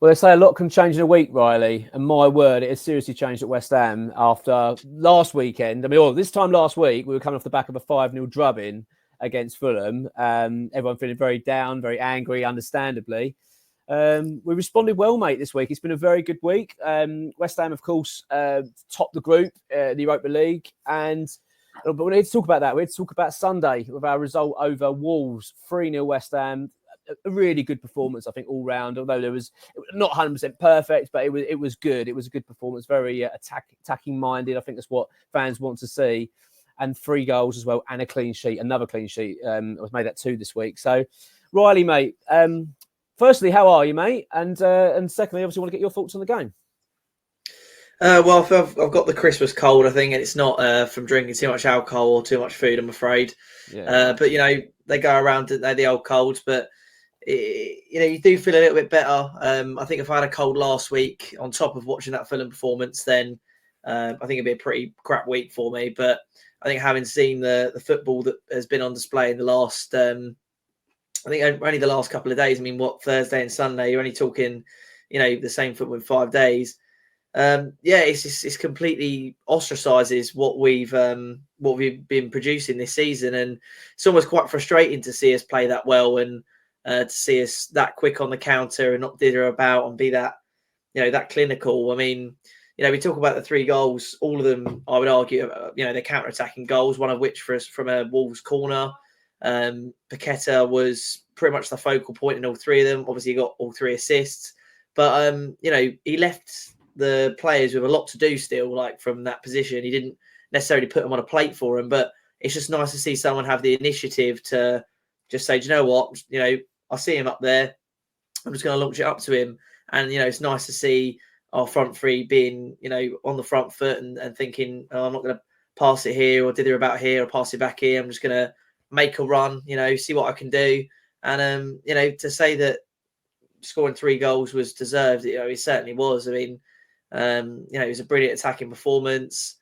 Well, they say a lot can change in a week, Riley. And my word, it has seriously changed at West Ham after last weekend. I mean, this time last week, we were coming off the back of a 5-0 drubbing against Fulham. Everyone feeling very down, very angry, understandably. We responded well, mate, this week. It's been a very good week. West Ham, of course, topped the group, the Europa League. But we need to talk about that. We need to talk about Sunday with our result over Wolves, 3-0 West Ham. A really good performance, I think, all round. Although it was not 100% perfect, but it was good. It was a good performance, very attacking minded. I think that's what fans want to see. And 3 goals as well, and a clean sheet, another clean sheet. Was made that 2 this week. So, Riley, mate. Firstly, how are you, mate? And secondly, obviously, want to get your thoughts on the game. Well, I've got the Christmas cold, I think, and it's not from drinking too much alcohol or too much food, I'm afraid. Yeah. But they go around, they're the old colds, but you do feel a little bit better. I think if I had a cold last week on top of watching that Fulham performance, then I think it'd be a pretty crap week for me. But I think having seen the football that has been on display in the last, I think only the last couple of days. I mean, Thursday and Sunday? You're only talking, the same football in 5 days. It's completely ostracizes what we've been producing this season, and it's almost quite frustrating to see us play that well and to see us that quick on the counter and not dither about and be that that clinical. I mean, we talk about the 3 goals, all of them I would argue they're counter-attacking goals, one of which for us from a Wolves corner. Paqueta was pretty much the focal point in all 3 of them. Obviously, he got all 3 assists, but he left the players with a lot to do still, like from that position. He didn't necessarily put them on a plate for him, but it's just nice to see someone have the initiative to just say, do you know what? I see him up there. I'm just going to launch it up to him. And, it's nice to see our front 3 being, on the front foot and thinking, oh, I'm not going to pass it here or dither about here or pass it back here. I'm just going to make a run, see what I can do. And, to say that scoring 3 goals was deserved, it certainly was. I mean, it was a brilliant attacking performance.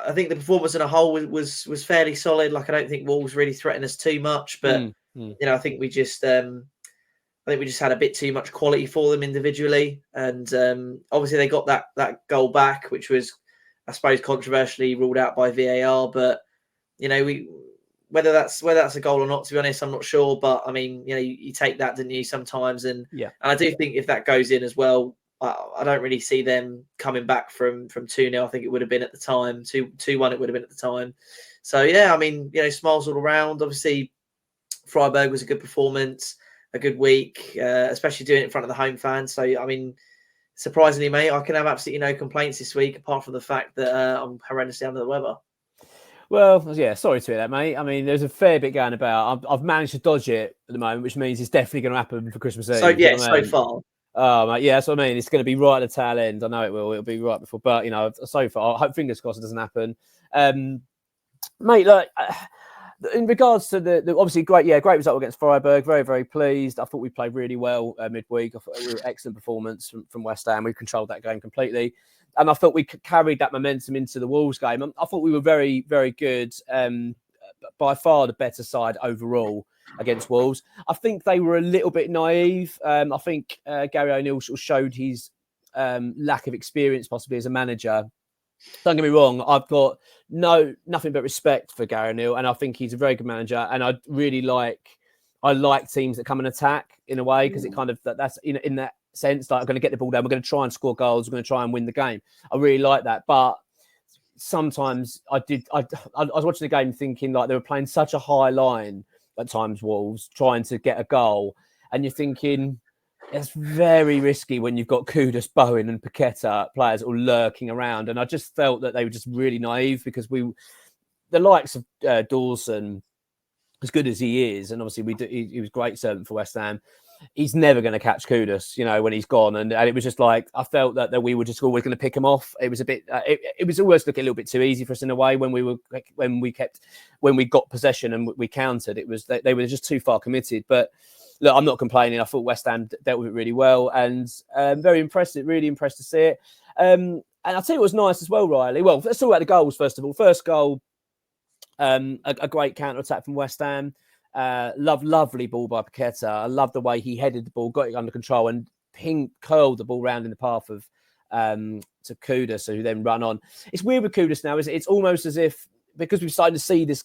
I think the performance in a whole was fairly solid. Like, I don't think Wolves really threatened us too much, but I think we just had a bit too much quality for them individually, and obviously they got that goal back, which was, I suppose, controversially ruled out by VAR. But whether that's a goal or not, to be honest, I'm not sure. But I mean, you take that, didn't you, sometimes? And I do think if that goes in as well, I don't really see them coming back from 2-0. I think it would have been at the time 2-1. It would have been at the time. So I mean, smiles all around. Obviously, Freiburg was a good performance, a good week, especially doing it in front of the home fans. So I mean, surprisingly, mate, I can have absolutely no complaints this week, apart from the fact that I'm horrendously under the weather. Well, yeah, sorry to hear that, mate. I mean, there's a fair bit going about. I've managed to dodge it at the moment, which means it's definitely going to happen for Christmas Eve. So yeah, so far. Oh, mate, yeah, that's what I mean. It's going to be right at the tail end. I know it will. It'll be right before, but so far, I hope, fingers crossed, it doesn't happen. Mate, look, in regards to the obviously great result against Freiburg. Very, very pleased. I thought we played really well midweek. I thought it was an excellent performance from West Ham. We controlled that game completely. And I thought we carried that momentum into the Wolves game. I thought we were very, very good. By far the better side overall against Wolves. I think they were a little bit naive. I think Gary O'Neill sort of showed his lack of experience possibly as a manager. Don't get me wrong, I've got nothing but respect for Gary O'Neill, and I think he's a very good manager. And I like teams that come and attack in a way, because it kind of that's in that sense, like, I'm going to get the ball down, we're going to try and score goals, we're going to try and win the game. I really like that, but sometimes I was watching the game thinking like they were playing such a high line at times, Wolves, trying to get a goal, and you're thinking it's very risky when you've got Kudus, Bowen and Paqueta players all lurking around. And I just felt that they were just really naive, because the likes of Dawson, as good as he is, and obviously he was a great servant for West Ham, he's never going to catch Kudus, when he's gone. And it was just like, I felt that we were just always going to pick him off. It was a bit, it was always looking a little bit too easy for us in a way when we got possession and we countered. It was, they were just too far committed. But look, I'm not complaining. I thought West Ham dealt with it really well, and very impressive, really impressed to see it. And I'll tell you what was nice as well, Riley. Well, let's talk about the goals first of all. First goal, a great counter-attack from West Ham. Lovely ball by Paqueta. I love the way he headed the ball, got it under control, and curled the ball round in the path of to Kudus, who then run on. It's weird with Kudus now, isn't it? It's almost as if, because we've started to see this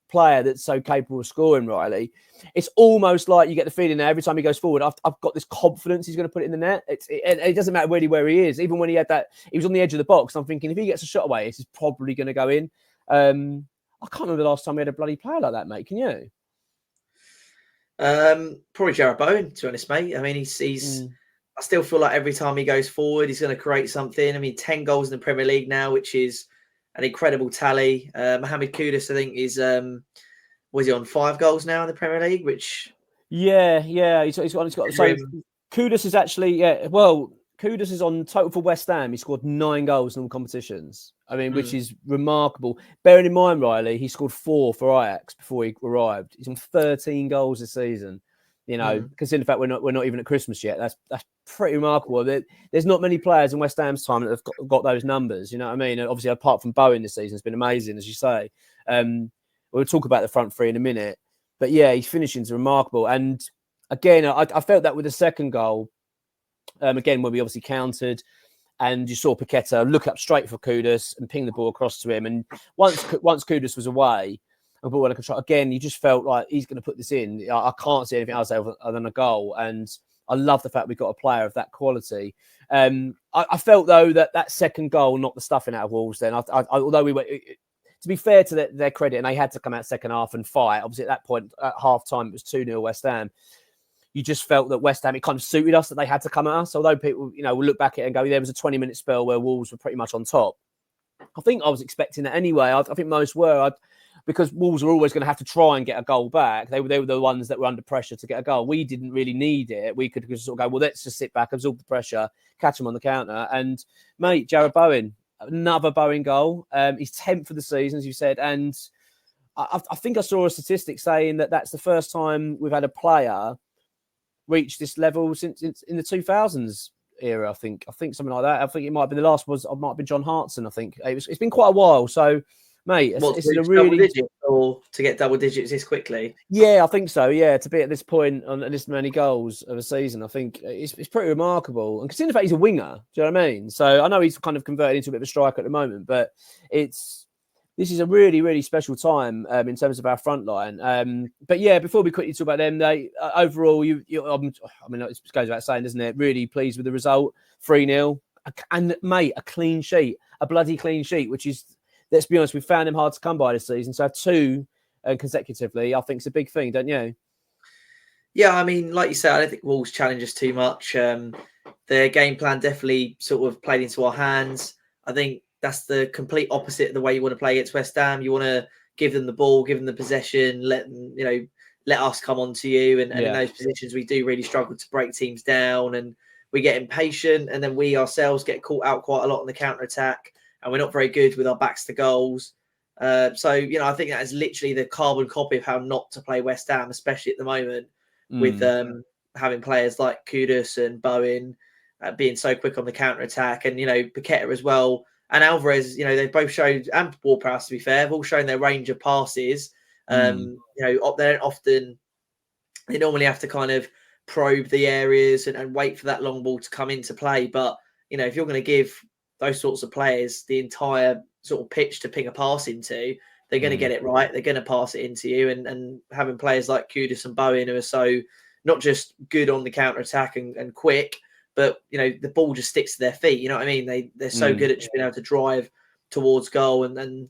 player that's so capable of scoring, Riley, it's almost like you get the feeling that every time he goes forward, I've got this confidence he's going to put it in the net. It doesn't matter really where he is. Even when he was on the edge of the box, I'm thinking, if he gets a shot away, this is probably going to go in. I can't remember the last time we had a bloody player like that, mate. Can you? Probably Jared Bowen, to be honest, mate. I mean, he's I still feel like every time he goes forward, he's going to create something. I mean, 10 goals in the Premier League now, which is an incredible tally. Mohamed Kudus, I think, was he on 5 goals now in the Premier League? Which he's got. So Kudus is actually Kudus is on total for West Ham. He scored 9 goals in all competitions. I mean, which is remarkable. Bearing in mind, Riley, he scored 4 for Ajax before he arrived. He's on 13 goals this season. You know, considering the fact we're not even at Christmas yet, that's pretty remarkable. There's not many players in West Ham's time that have got those numbers. You know what I mean? And obviously, apart from Bowen this season, it's been amazing, as you say. We'll talk about the front three in a minute, but yeah, his finishing's remarkable. And again, I felt that with the second goal. Again, when we obviously countered, and you saw Paqueta look up straight for Kudus and ping the ball across to him. And once Kudus was away, and ball under control again, you just felt like he's going to put this in. I can't see anything else other than a goal, and I love the fact we've got a player of that quality. I felt though that second goal knocked the stuffing out of Wolves. Then, although we were, to be fair to their credit, and they had to come out second half and fight. Obviously, at that point at half time, it was 2-0 West Ham. You just felt that West Ham, it kind of suited us that they had to come at us. Although people, will look back at it and go, there was a 20-minute spell where Wolves were pretty much on top. I think I was expecting that anyway. I think most were. Because Wolves were always going to have to try and get a goal back. They were the ones that were under pressure to get a goal. We didn't really need it. We could just sort of go, well, let's just sit back, absorb the pressure, catch them on the counter. And, mate, Jared Bowen, another Bowen goal. He's 10th for the season, as you said. And I think I saw a statistic saying that that's the first time we've had a player reach this level since in the 2000s era, I think something like that. I think it might have been the last might have been John Hartson, I think. It's been quite a while, so... Mate, it's a really or to get double digits this quickly. Yeah, I think so. Yeah, to be at this point on this many goals of a season, I think it's pretty remarkable. And considering the fact he's a winger, do you know what I mean? So I know he's kind of converted into a bit of a striker at the moment, but this is a really, really special time in terms of our front line. But yeah, before we quickly talk about them, they overall, it goes without saying, doesn't it? Really pleased with the result, 3-0, and mate, a clean sheet, a bloody clean sheet, which is. Let's be honest, we found him hard to come by this season. So 2 consecutively, I think it's a big thing, don't you? Yeah, I mean, like you said, I don't think Wolves challenge us too much. Their game plan definitely sort of played into our hands. I think that's the complete opposite of the way you want to play against West Ham. You want to give them the ball, give them the possession, let us come on to you. And in those positions, we do really struggle to break teams down, and we get impatient, and then we ourselves get caught out quite a lot on the counter-attack. And we're not very good with our backs to goals. I think that is literally the carbon copy of how not to play West Ham, especially at the moment, with having players like Kudus and Bowen being so quick on the counter-attack. And, Paqueta as well. And Alvarez, they've both showed, and Ward-Prowse, to be fair, have all shown their range of passes. They normally have to kind of probe the areas and wait for that long ball to come into play. But, if you're going to give those sorts of players the entire sort of pitch to ping a pass into, they're going to get it right. They're going to pass it into you. And having players like Kudus and Bowen who are so not just good on the counter-attack and quick, but, the ball just sticks to their feet. You know what I mean? They're so good at just being able to drive towards goal. And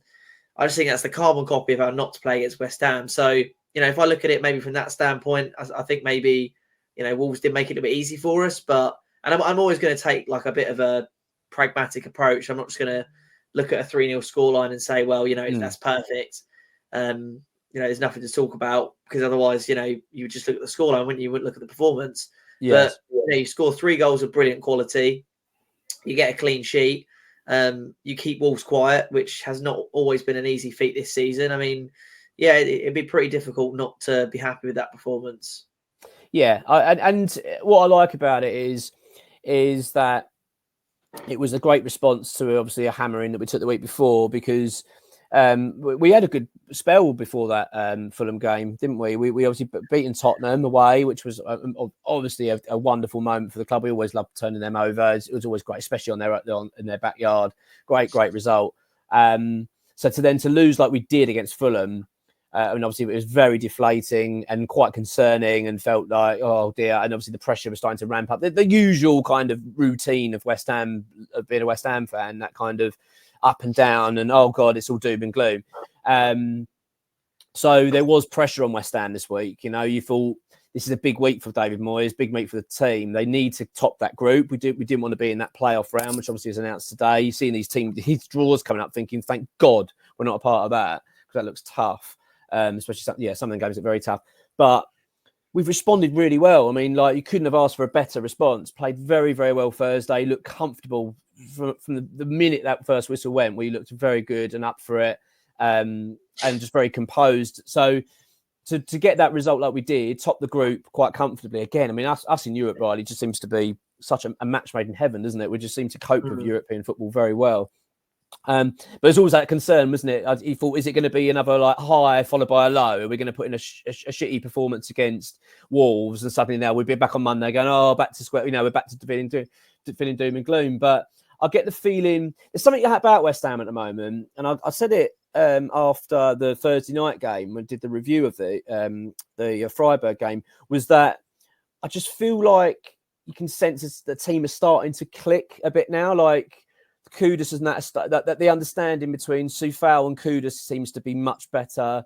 I just think that's the carbon copy of how not to play against West Ham. So, if I look at it maybe from that standpoint, I think maybe, Wolves did make it a bit easy for us. But I'm always going to take like a bit of a pragmatic approach. I'm not just going to look at a 3-0 scoreline and say, well, that's perfect. There's nothing to talk about, because otherwise, you would just look at the scoreline, wouldn't you? You wouldn't look at the performance. Yes. But you score 3 goals of brilliant quality. You get a clean sheet. You keep Wolves quiet, which has not always been an easy feat this season. I mean, yeah, it'd be pretty difficult not to be happy with that performance. Yeah, and what I like about it is that it was a great response to obviously a hammering that we took the week before, because We had a good spell before that Fulham game, didn't we? We obviously beaten Tottenham away, which was obviously a wonderful moment for the club. We always loved turning them over. It was always great, especially in their backyard. Great result. So to lose like we did against Fulham, and obviously it was very deflating and quite concerning, and felt like, oh dear. And obviously the pressure was starting to ramp up. The usual kind of routine of West Ham, of being a West Ham fan, that kind of up and down, and oh god, it's all doom and gloom. So there was pressure on West Ham this week. You thought this is a big week for David Moyes, big week for the team. They need to top that group. We didn't want to be in that playoff round, which obviously is announced today. You're seeing these draws coming up, thinking, thank God we're not a part of that, because that looks tough. Especially some of the games are very tough. But we've responded really well. I mean, like, you couldn't have asked for a better response. Played very, very well Thursday. Looked comfortable from the minute that first whistle went. We looked very good and up for it, and just very composed. So to get that result like we did, top the group quite comfortably again. I mean, us in Europe, Riley, just seems to be such a match made in heaven, doesn't it? We just seem to cope with European football very well. But there's always that concern, wasn't it? You thought, is it going to be another like high followed by a low? Are we going to put in a shitty performance against Wolves and suddenly now we'd be back on Monday going, oh, back to square, we're back to feeling doom and gloom. But I get the feeling there's something about West Ham at the moment, and I said it after the Thursday night game when I did the review of the Freiburg game, was that I just feel like you can sense the team is starting to click a bit now. Like Kudus is that the understanding between Soufal and Kudus seems to be much better.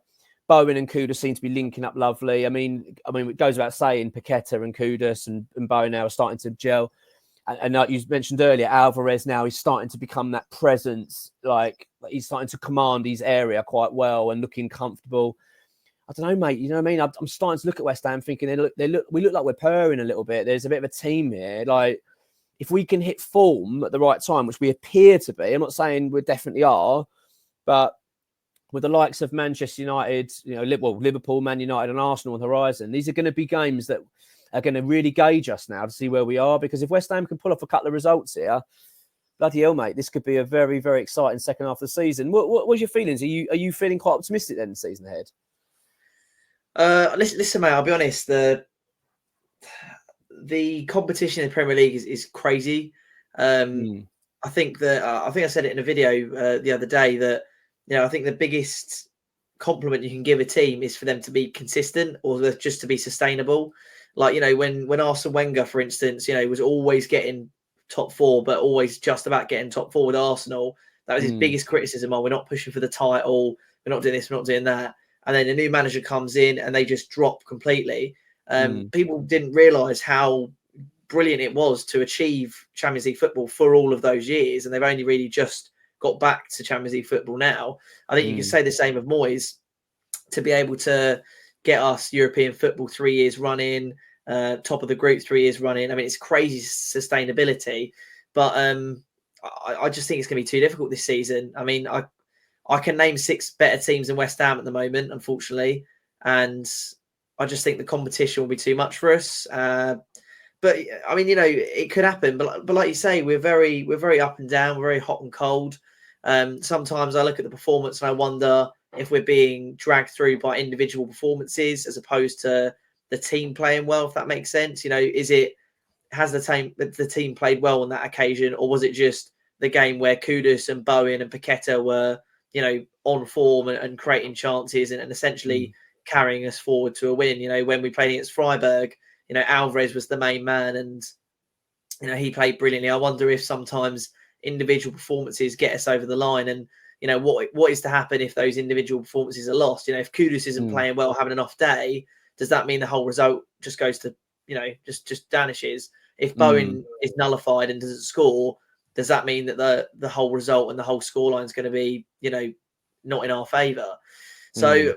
Bowen and Kudus seem to be linking up lovely. I mean, it goes without saying, Paqueta and Kudus and Bowen now are starting to gel. And like you mentioned earlier, Alvarez now is starting to become that presence. Like he's starting to command his area quite well and looking comfortable. I don't know, mate. You know what I mean? I'm starting to look at West Ham thinking we look like we're purring a little bit. There's a bit of a team here. Like, if we can hit form at the right time, which we appear to be, I'm not saying we definitely are, but with the likes of Manchester United, Liverpool, Man United and Arsenal on the horizon, these are going to be games that are going to really gauge us now to see where we are. Because if West Ham can pull off a couple of results here, bloody hell, mate, this could be a very, very exciting second half of the season. What's your feelings? Are you feeling quite optimistic then the season ahead? Listen, mate, I'll be honest. The competition in the Premier League is crazy. I think I said it in a video the other day that I think the biggest compliment you can give a team is for them to be consistent or just to be sustainable. Like, when Arsene Wenger, for instance, was always getting top four, but always just about getting top four with Arsenal. That was his biggest criticism. Oh, we're not pushing for the title. We're not doing this. We're not doing that. And then a new manager comes in and they just drop completely. People didn't realise how brilliant it was to achieve Champions League football for all of those years. And they've only really just got back to Champions League football now. I think you can say the same of Moyes, to be able to get us European football 3 years running, top of the group 3 years running. I mean, it's crazy sustainability, but I just think it's going to be too difficult this season. I mean, I can name 6 better teams than West Ham at the moment, unfortunately. And I just think the competition will be too much for us. But I mean, it could happen. But like you say, we're very up and down. We're very hot and cold. Sometimes I look at the performance and I wonder if we're being dragged through by individual performances as opposed to the team playing well, if that makes sense. Has the team played well on that occasion, or was it just the game where Kudus and Bowen and Paqueta were, on form and creating chances and essentially carrying us forward to a win? When we played against Freiburg, Alvarez was the main man and, he played brilliantly. I wonder if sometimes individual performances get us over the line and, what is to happen if those individual performances are lost? If Kudus isn't playing well, having an off day, does that mean the whole result just goes to, just vanishes? If Bowen is nullified and doesn't score, does that mean that the whole result and the whole scoreline is going to be, not in our favour? So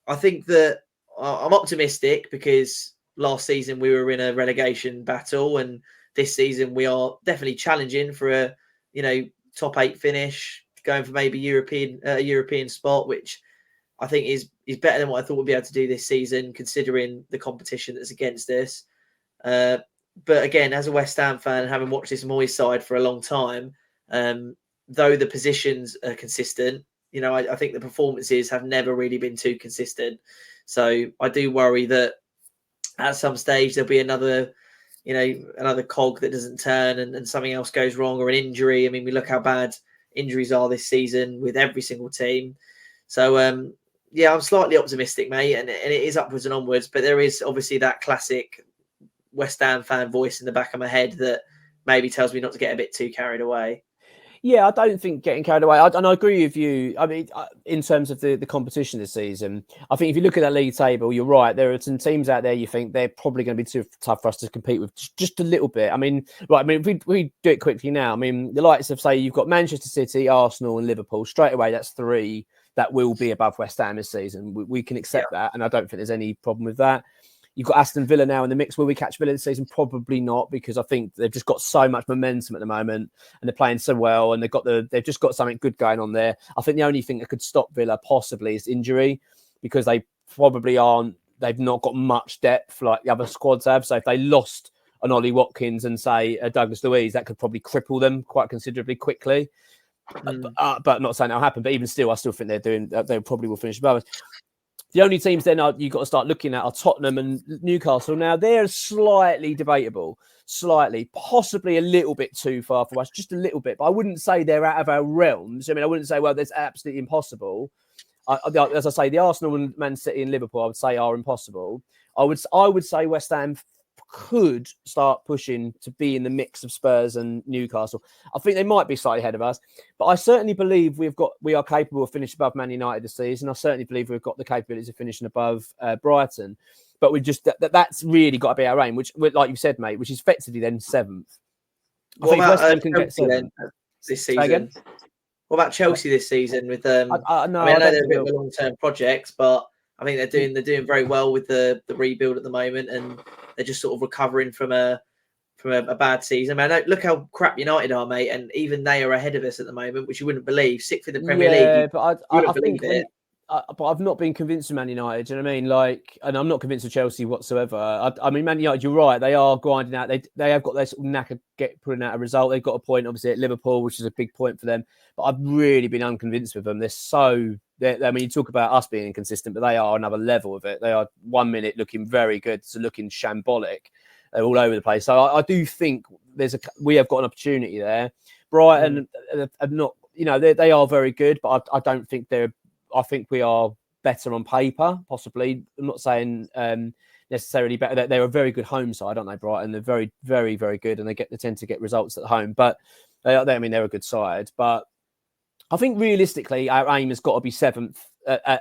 I think that I'm optimistic because last season we were in a relegation battle, and this season we are definitely challenging for a, top 8 finish, going for maybe European spot, which I think is better than what I thought we'd be able to do this season, considering the competition that's against us. But again, as a West Ham fan and having watched this Moyes side for a long time, though the positions are consistent, I think the performances have never really been too consistent. So I do worry that at some stage there'll be another cog that doesn't turn and something else goes wrong, or an injury. I mean, we look how bad injuries are this season with every single team. So, I'm slightly optimistic, mate, and it is upwards and onwards. But there is obviously that classic West Ham fan voice in the back of my head that maybe tells me not to get a bit too carried away. Yeah, I don't think getting carried away. And I agree with you. I mean, in terms of the competition this season, I think if you look at that league table, you're right. There are some teams out there you think they're probably going to be too tough for us to compete with just a little bit. I mean, right. I mean, if we do it quickly now. I mean, the likes of, say, you've got Manchester City, Arsenal, and Liverpool. Straight away, that's three that will be above West Ham this season. We can accept that, and I don't think there's any problem with that. You've got Aston Villa now in the mix. Will we catch Villa this season? Probably not, because I think they've just got so much momentum at the moment, and they're playing so well, and they've just got something good going on there. I think the only thing that could stop Villa possibly is injury, because they probably aren't. They've not got much depth like the other squads have. So if they lost an Ollie Watkins and say Douglas Luiz, that could probably cripple them quite considerably quickly. But not saying that'll happen. But even still, I still think they probably will finish above us. The only teams then you've got to start looking at are Tottenham and Newcastle. Now, they're slightly debatable, possibly a little bit too far for us, just a little bit. But I wouldn't say they're out of our realms. I mean, I wouldn't say, well, that's absolutely impossible. As I say, the Arsenal and Man City and Liverpool, I would say, are impossible. I would say West Ham could start pushing to be in the mix of Spurs and Newcastle. I think they might be slightly ahead of us, but I certainly believe we are capable of finishing above Man United this season. I certainly believe we've got the capabilities of finishing above Brighton, but we just that's really got to be our aim, which, like you said, mate, which is effectively then seventh. I think West Ham can get seventh this season. What about Chelsea this season? With I know they're a bit of a long-term project, but I think they're doing very well with the rebuild at the moment, and they're just sort of recovering from a bad season. I mean, look how crap United are, mate, and even they are ahead of us at the moment, which you wouldn't believe. Sixth in the Premier League. Yeah, but I think but I've not been convinced of Man United. Do you know what I mean? And I'm not convinced of Chelsea whatsoever. I mean, Man United, you're right. They are grinding out. They have got their sort of knack of putting out a result. They've got a point, obviously, at Liverpool, which is a big point for them. But I've really been unconvinced with them. I mean, you talk about us being inconsistent, but they are another level of it. They are 1 minute looking very good to looking shambolic. They're all over the place. So I do think we have got an opportunity there. Brighton are not, they are very good, but I don't think I think we are better on paper, possibly. I'm not saying necessarily better. They're a very good home side, aren't they, Brighton? They're very, very, very good, and they tend to get results at home. But they're a good side. But I think realistically, our aim has got to be seventh,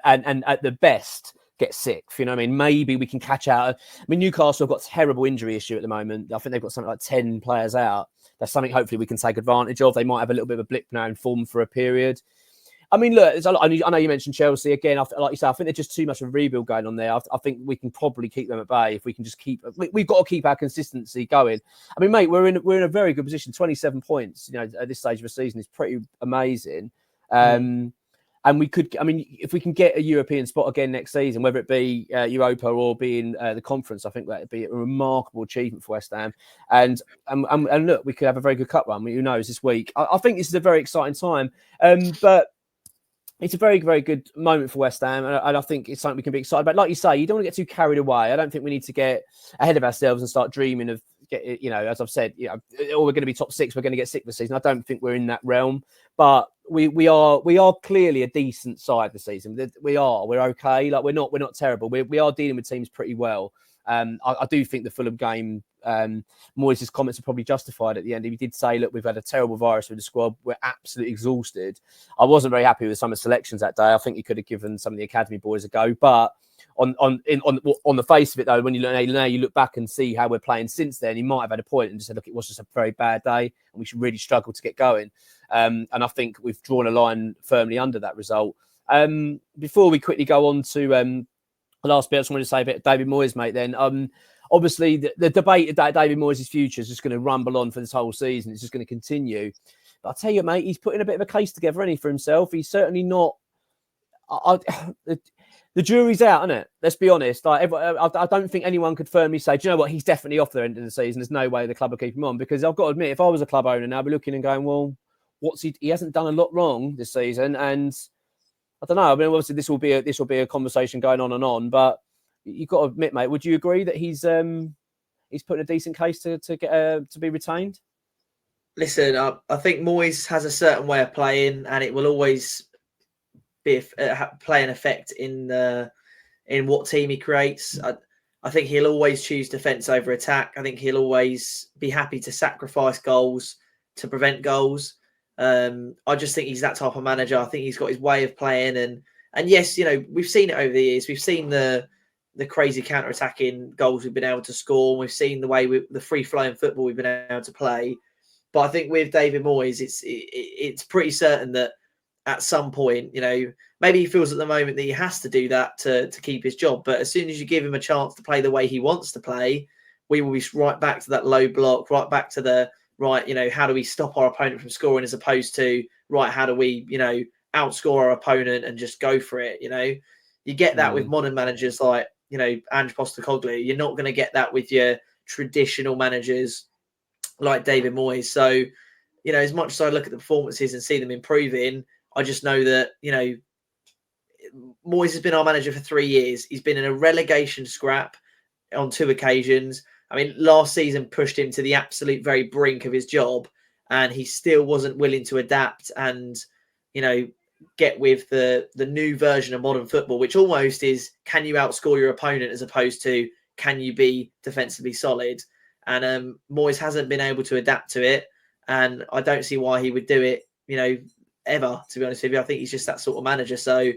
and at the best, get sixth. You know what I mean? Maybe we can catch out. I mean, Newcastle have got a terrible injury issue at the moment. I think they've got something like 10 players out. That's something hopefully we can take advantage of. They might have a little bit of a blip now in form for a period. I mean, look, I know you mentioned Chelsea again. Like you say, I think there's just too much of a rebuild going on there. I think we can probably keep them at bay if we can just we've got to keep our consistency going. I mean, mate, we're in a very good position. 27 points, at this stage of the season is pretty amazing. And we could, I mean, if we can get a European spot again next season, whether it be Europa or be in the conference, I think that would be a remarkable achievement for West Ham. And look, we could have a very good cup run. Who knows this week? I think this is a very exciting time. But it's a very, very good moment for West Ham, and I think it's something we can be excited about. Like you say, you don't want to get too carried away. I don't think we need to get ahead of ourselves and start dreaming of, as I've said, we're going to be top six, we're going to get sixth this season. I don't think we're in that realm, but we are clearly a decent side this season. We're okay. Like we're not terrible. We are dealing with teams pretty well. I do think the Fulham game, Moyes' comments are probably justified at the end. He did say, look, we've had a terrible virus with the squad. We're absolutely exhausted. I wasn't very happy with some of the selections that day. I think he could have given some of the academy boys a go. But on the face of it, though, when you look back and see how we're playing since then, he might have had a point and just said, look, it was just a very bad day and we should really struggle to get going. And I think we've drawn a line firmly under that result. Before we quickly go on to the last bit, I just wanted to say a bit of David Moyes, mate, then. Obviously, the debate about David Moyes' future is just going to rumble on for this whole season. It's just going to continue. But I'll tell you, mate, he's putting a bit of a case together, isn't he, for himself? He's certainly not... The jury's out, isn't it? Let's be honest. I don't think anyone could firmly say, do you know what, he's definitely off the end of the season. There's no way the club will keep him on. Because I've got to admit, if I was a club owner now, I'd be looking and going, well, he hasn't done a lot wrong this season. And I don't know. I mean, obviously this will be a conversation going on and on, but you've got to admit, mate. Would you agree that he's putting a decent case to get to be retained? Listen, I think Moyes has a certain way of playing, and it will always be play an effect in what team he creates. I think he'll always choose defence over attack. I think he'll always be happy to sacrifice goals to prevent goals. I just think he's that type of manager. I think he's got his way of playing, and yes, we've seen it over the years. We've seen the crazy counter-attacking goals we've been able to score. We've seen the way the free-flowing football we've been able to play. But I think with David Moyes, it's pretty certain that at some point, maybe he feels at the moment that he has to do that to keep his job. But as soon as you give him a chance to play the way he wants to play, we will be right back to that low block, right back to the right, how do we stop our opponent from scoring, as opposed to, right, how do we, outscore our opponent and just go for it? You get that with modern managers like, Ange Postecoglou. You're not going to get that with your traditional managers like David Moyes. So, as much as I look at the performances and see them improving, I just know that, Moyes has been our manager for 3 years. He's been in a relegation scrap on 2 occasions. I mean, last season pushed him to the absolute very brink of his job, and he still wasn't willing to adapt and, get with the new version of modern football, which almost is, can you outscore your opponent, as opposed to, can you be defensively solid? And Moyes hasn't been able to adapt to it, and I don't see why he would do it, ever, to be honest with you. I think he's just that sort of manager. So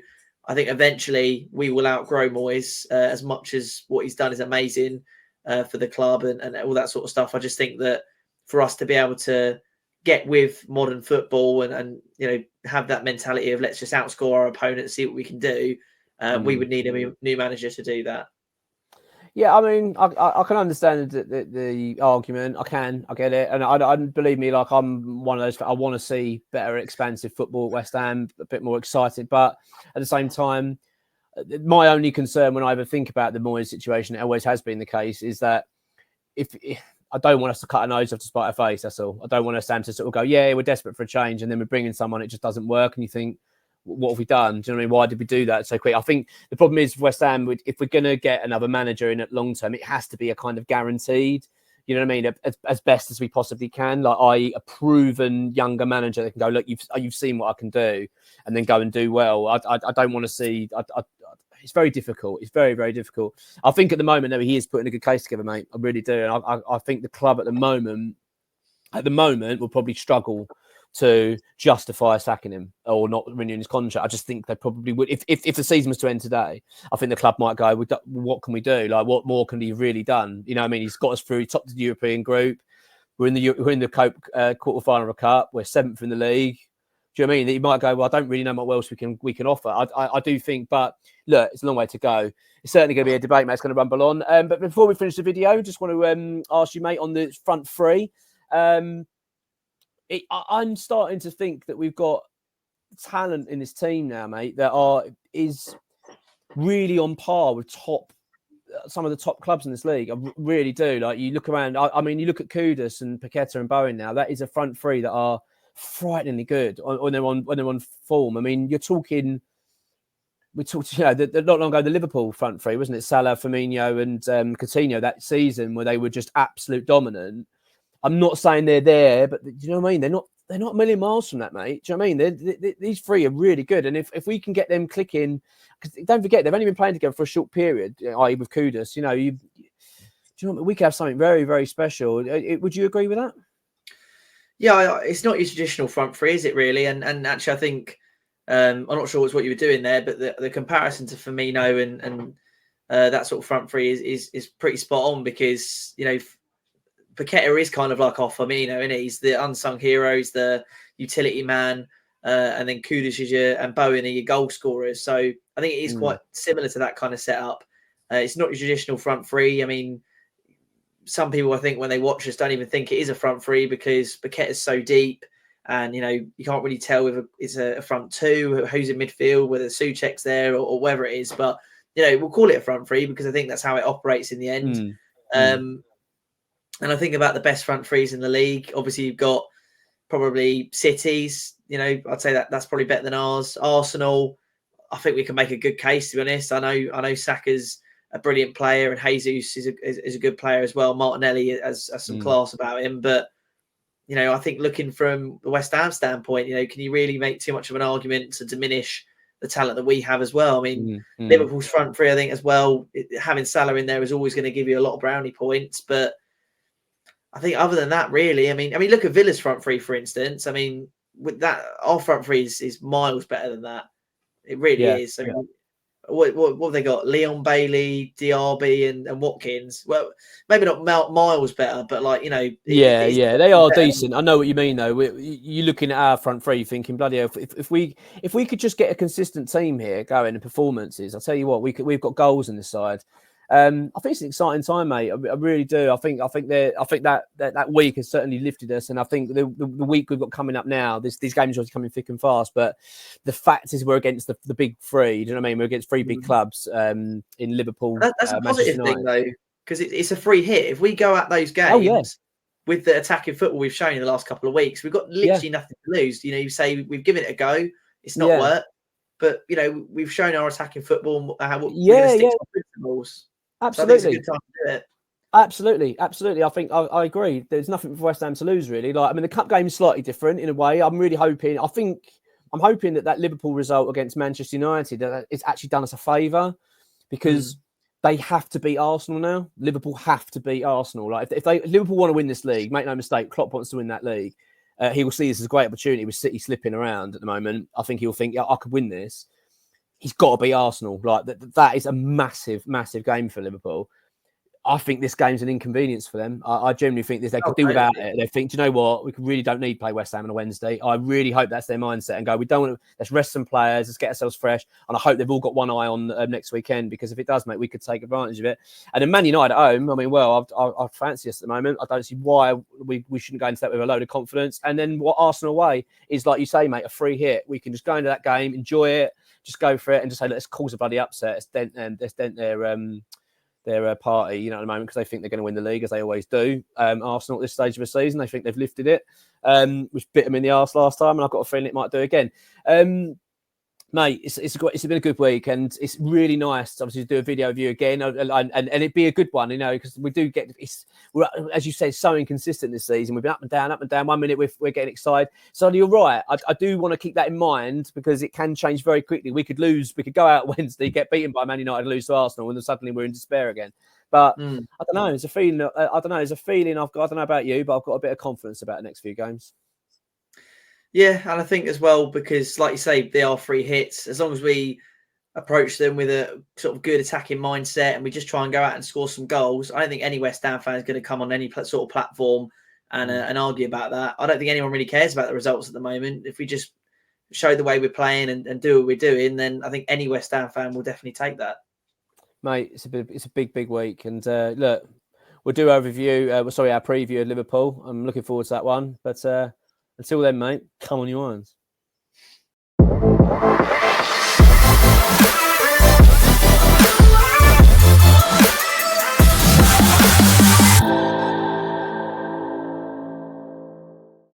I think eventually we will outgrow Moyes, as much as what he's done is amazing for the club and all that sort of stuff. I just think that for us to be able to get with modern football and have that mentality of, let's just outscore our opponent, see what we can do, we would need a new manager to do that. Yeah, I mean, I can understand the argument. I get it, and I believe me, like, I'm one of those. I want to see better, expansive football at West Ham, a bit more excited. But at the same time, my only concern when I ever think about the Moyes situation, it always has been the case, is that if I don't want us to cut our nose off to spite our face. That's all. I don't want us to sort of go, yeah, we're desperate for a change, and then we're bringing someone, it just doesn't work, and you think, what have we done? Do you know what I mean? Why did we do that so quick? I think the problem is West Ham, if we're going to get another manager in at long term, it has to be a kind of guaranteed, you know what I mean, as best as we possibly can, like, i.e. a proven younger manager that can go, look, you've seen what I can do, and then go and do well. I don't want to see. It's very difficult. It's very, very difficult. I think at the moment, though, he is putting a good case together, mate. I really do. And I think the club at the moment will probably struggle to justify sacking him or not renewing his contract. I just think they probably would. If the season was to end today, I think the club might go, what can we do? Like, what more can he have really done? You know what I mean? He's got us through top of the European group. We're in the Cope quarterfinal of a cup. We're 7th in the league. Do you know what I mean? That you might go, well, I don't really know what else we can offer. I do think, but look, it's a long way to go. It's certainly going to be a debate, mate. It's going to rumble on. But before we finish the video, just want to ask you, mate, on the front three. I'm starting to think that we've got talent in this team now, mate, that is really on par with some of the top clubs in this league. I really do. Like, you look around, I mean, you look at Kudus and Paqueta and Bowen now. That is a front three that are frighteningly good when they're on form. I mean, we talked, not long ago, the Liverpool front three, wasn't it? Salah, Firmino, and Coutinho that season, where they were just absolute dominant. I'm not saying they're there, but do you know what I mean? They're not a million miles from that, mate. Do you know what I mean? These three are really good, and if we can get them clicking, because don't forget they've only been playing together for a short period, i.e. with Kudus. Do you know what? We could have something very, very special. Would you agree with that? Yeah, it's not your traditional front three, is it really? And actually, I think I'm not sure what you were doing there, but the comparison to Firmino and that sort of front three is pretty spot on, because Paqueta is kind of like our Firmino, isn't he? He's the unsung hero, he's the utility man, and then Kudus and Bowen are your goal scorers. So I think it is quite similar to that kind of setup. It's not your traditional front three. I mean, some people, I think, when they watch us, don't even think it is a front three, because Paqueta is so deep, and you can't really tell if it's a front two, who's in midfield, whether Souček's there or whatever it is. But we'll call it a front three because I think that's how it operates in the end. And I think about the best front threes in the league. Obviously, you've got probably City's. I'd say that's probably better than ours. Arsenal, I think we can make a good case, to be honest. I know Saka's a brilliant player, and Jesus is a good player as well. Martinelli has some class about him, but I think looking from the West Ham standpoint, can you really make too much of an argument to diminish the talent that we have as well? I mean, Liverpool's front three, I think as well, having Salah in there is always going to give you a lot of brownie points, but I think other than that, really, I mean, look at Villa's front three, for instance. I mean, with that, our front three is miles better than that. It really is. I mean, what have they got? Leon Bailey, Diaby, and Watkins. Well, maybe not miles better, but they are decent. I know what you mean, though. You're looking at our front three, thinking, bloody hell, if we could just get a consistent team here going and performances, I'll tell you what, we've got goals on this side. I think it's an exciting time, mate. I really do. I think that week has certainly lifted us, and I think the week we've got coming up now, these games are coming thick and fast. But the fact is, we're against the big three. Do you know what I mean? We're against three big clubs in Liverpool. That's a positive thing, though, because it's a free hit. If we go at those games with the attacking football we've shown in the last couple of weeks, we've got literally nothing to lose. You say we've given it a go, it's not worked, but we've shown our attacking football. We're going to stick to our principles. Absolutely, so I think it's a good time to do it. Absolutely. I think I agree. There's nothing for West Ham to lose, really. The cup game is slightly different in a way. I'm really hoping. I'm hoping that Liverpool result against Manchester United it's actually done us a favour, because they have to beat Arsenal now. Liverpool have to beat Arsenal. If Liverpool want to win this league, make no mistake, Klopp wants to win that league. He will see this as a great opportunity with City slipping around at the moment. I think he'll think, I could win this. He's got to beat Arsenal. That is a massive, massive game for Liverpool. I think this game's an inconvenience for them. I genuinely think they could do without it. They think, do you know what? We really don't need to play West Ham on a Wednesday. I really hope that's their mindset and go, we don't want to, let's rest some players, let's get ourselves fresh. And I hope they've all got one eye on next weekend, because if it does, mate, we could take advantage of it. And then Man United at home, I fancy us at the moment. I don't see why we shouldn't go into that with a load of confidence. And then what Arsenal away is, like you say, mate, a free hit. We can just go into that game, enjoy it, just go for it, and just say, let's cause a bloody upset. Let's dent their party, at the moment, because they think they're going to win the league, as they always do. Arsenal at this stage of the season, they think they've lifted it, which bit them in the arse last time, and I've got a feeling it might do again. Mate, it's been a good week, and it's really nice to obviously do a video of you again, and it'd be a good one, because we do get we're, as you say, so inconsistent this season. We've been up and down. 1 minute we're getting excited. So you're right. I do want to keep that in mind, because it can change very quickly. We could go out Wednesday, get beaten by Man United, lose to Arsenal, and then suddenly we're in despair again. But I don't know. It's a feeling. I don't know. It's a feeling I've got. I don't know about you, but I've got a bit of confidence about the next few games. Yeah, and I think as well, because like you say, they are free hits. As long as we approach them with a sort of good attacking mindset and we just try and go out and score some goals, I don't think any West Ham fan is going to come on any sort of platform and argue about that. I don't think anyone really cares about the results at the moment. If we just show the way we're playing and do what we're doing, then I think any West Ham fan will definitely take that. Mate, it's a big week. And look, we'll do our review, our preview of Liverpool. I'm looking forward to that one. But until then, mate, come on, you Irons.